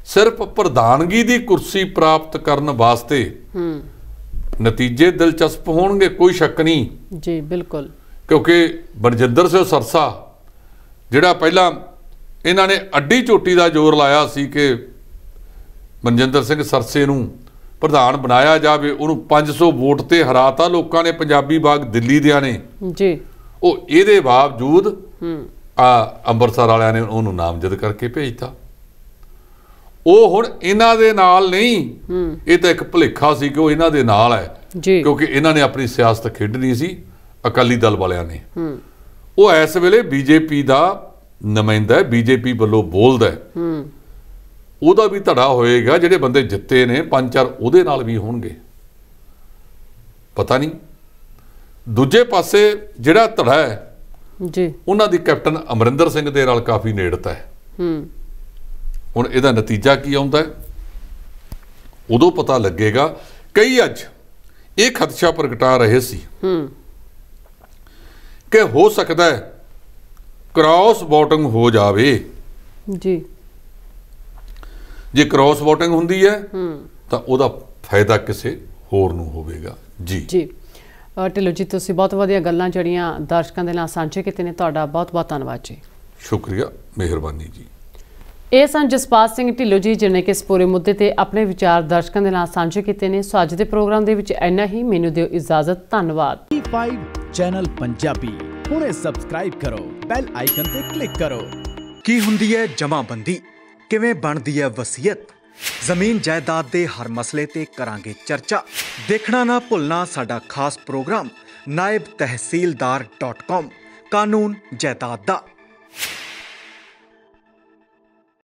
ਸਿਰਫ ਪ੍ਰਧਾਨਗੀ ਦੀ ਕੁਰਸੀ ਪ੍ਰਾਪਤ ਕਰਨ ਵਾਸਤੇ, ਨਤੀਜੇ ਦਿਲਚਸਪ ਹੋਣਗੇ, ਕੋਈ ਸ਼ੱਕ ਨਹੀਂ ਜੀ। ਬਿਲਕੁਲ, ਕਿਉਂਕਿ ਬਰਜਿੰਦਰ ਸਿੰਘ ਸਰਸਾ ਜਿਹੜਾ ਪਹਿਲਾਂ ਇਹਨਾਂ ਨੇ ਅੱਡੀ ਝੋਟੀ ਦਾ ਜ਼ੋਰ ਲਾਇਆ ਸੀ ਕਿ ਮਨਜਿੰਦਰ ਸਿੰਘ ਸਰਸੇ ਨੂੰ ਪ੍ਰਧਾਨ ਬਣਾਇਆ ਜਾਵੇ, ਉਹਨੂੰ 500 ਵੋਟ ਤੇ ਹਰਾਤਾ ਲੋਕਾਂ ਨੇ, ਪੰਜਾਬੀ ਬਾਗ ਦਿੱਲੀ ਦਿਆਂ ਨੇ ਜੀ। ਉਹ ਇਹਦੇ ਬਾਵਜੂਦ ਅੰਮ੍ਰਿਤਸਰ ਵਾਲਿਆਂ ਨੇ ਉਹਨੂੰ ਨਾਮਜ਼ਦ ਕਰਕੇ ਭੇਜਤਾ। ਉਹ ਹੁਣ ਇਹਨਾਂ ਦੇ ਨਾਲ ਨਹੀਂ, ਇਹ ਤਾਂ ਇੱਕ ਭੁਲੇਖਾ ਸੀ ਕਿ ਉਹ ਇਹਨਾਂ ਦੇ ਨਾਲ ਹੈ, ਕਿਉਂਕਿ ਇਹਨਾਂ ਨੇ ਆਪਣੀ ਸਿਆਸਤ ਖੇਡਣੀ ਸੀ ਅਕਾਲੀ ਦਲ ਵਾਲਿਆਂ ਨੇ। ਉਹ ਇਸ ਵੇਲੇ BJP ਦਾ ਨੁਮਾਇੰਦਾ ਹੈ, BJP ਵੱਲੋਂ ਬੋਲਦਾ ਹੈ, ਉਹਦਾ ਵੀ ਧੜਾ ਹੋਏਗਾ। ਜਿਹੜੇ ਬੰਦੇ ਜਿੱਤੇ ਨੇ 5-4 ਉਹਦੇ ਨਾਲ ਵੀ ਹੋਣਗੇ, ਪਤਾ ਨਹੀਂ। ਦੂਜੇ ਪਾਸੇ ਜਿਹੜਾ ਧੜਾ ਹੈ ਜੀ, ਉਹਨਾਂ ਦੀ ਕੈਪਟਨ ਅਮਰਿੰਦਰ ਸਿੰਘ ਦੇ ਨਾਲ ਕਾਫੀ ਨੇੜਤਾ ਹੈ। ਹੁਣ ਇਹਦਾ ਨਤੀਜਾ ਕੀ ਆਉਂਦਾ ਹੈ ਉਦੋਂ ਪਤਾ ਲੱਗੇਗਾ। ਕਈ ਅੱਜ ਇਹ ਖਦਸ਼ਾ ਪ੍ਰਗਟਾ ਰਹੇ ਸੀ ਕਿ ਹੋ ਸਕਦਾ ਹੈ ਕ੍ਰਾਸ ਵੋਟਿੰਗ ਹੋ ਜਾਵੇ ਜੀ। ਜੇ ਕ੍ਰਾਸ ਵੋਟਿੰਗ ਹੁੰਦੀ ਹੈ ਤਾਂ ਉਹਦਾ ਫਾਇਦਾ ਕਿਸੇ ਹੋਰ ਨੂੰ ਹੋਵੇਗਾ। ਜੀ ਜੀ ਢਿੱਲੋਂ ਜੀ, ਤੁਸੀਂ ਬਹੁਤ ਵਧੀਆ ਗੱਲਾਂ ਜਿਹੜੀਆਂ ਦਰਸ਼ਕਾਂ ਦੇ ਨਾਲ ਸਾਂਝੇ ਕੀਤੇ ਨੇ, ਤੁਹਾਡਾ ਬਹੁਤ ਬਹੁਤ ਧੰਨਵਾਦ ਜੀ। ਸ਼ੁਕਰੀਆ, ਮਿਹਰਬਾਨੀ ਜੀ। ਇਹ ਸਨ ਜਸਪਾਲ ਸਿੰਘ ਢਿੱਲੋਂ ਜੀ, ਜਿਨ੍ਹਾਂ ਕਿ ਇਸ ਪੂਰੇ ਮੁੱਦੇ ਤੇ ਆਪਣੇ ਵਿਚਾਰ ਦਰਸ਼ਕਾਂ ਦੇ ਨਾਲ ਸਾਂਝੇ ਕੀਤੇ ਨੇ। ਸੋ ਅੱਜ ਦੇ ਪ੍ਰੋਗਰਾਮ ਦੇ ਵਿੱਚ ਇੰਨਾ ਹੀ। ਮੈਨੂੰ ਦਿਓ ਇਜਾਜ਼ਤ। ਧੰਨਵਾਦ। E5 ਚੈਨਲ ਪੰਜਾਬੀ ਹੁਣੇ ਸਬਸਕ੍ਰਾਈਬ ਕਰੋ, ਬੈਲ ਆਈਕਨ ਤੇ ਕਲਿੱਕ ਕਰੋ। ਕੀ ਹੁੰਦੀ ਹੈ ਜਮਾਬੰਦੀ, ਕਿਵੇਂ ਬਣਦੀ ਹੈ ਵਸੀਅਤ, ਜ਼ਮੀਨ ਜਾਇਦਾਦ ਦੇ ਹਰ ਮਸਲੇ ਤੇ ਕਰਾਂਗੇ ਚਰਚਾ। ਦੇਖਣਾ ਨਾ ਭੁੱਲਣਾ ਸਾਡਾ ਖਾਸ ਪ੍ਰੋਗਰਾਮ naibtehsildar.com ਕਾਨੂੰਨ ਜਾਇਦਾਦ ਦਾ।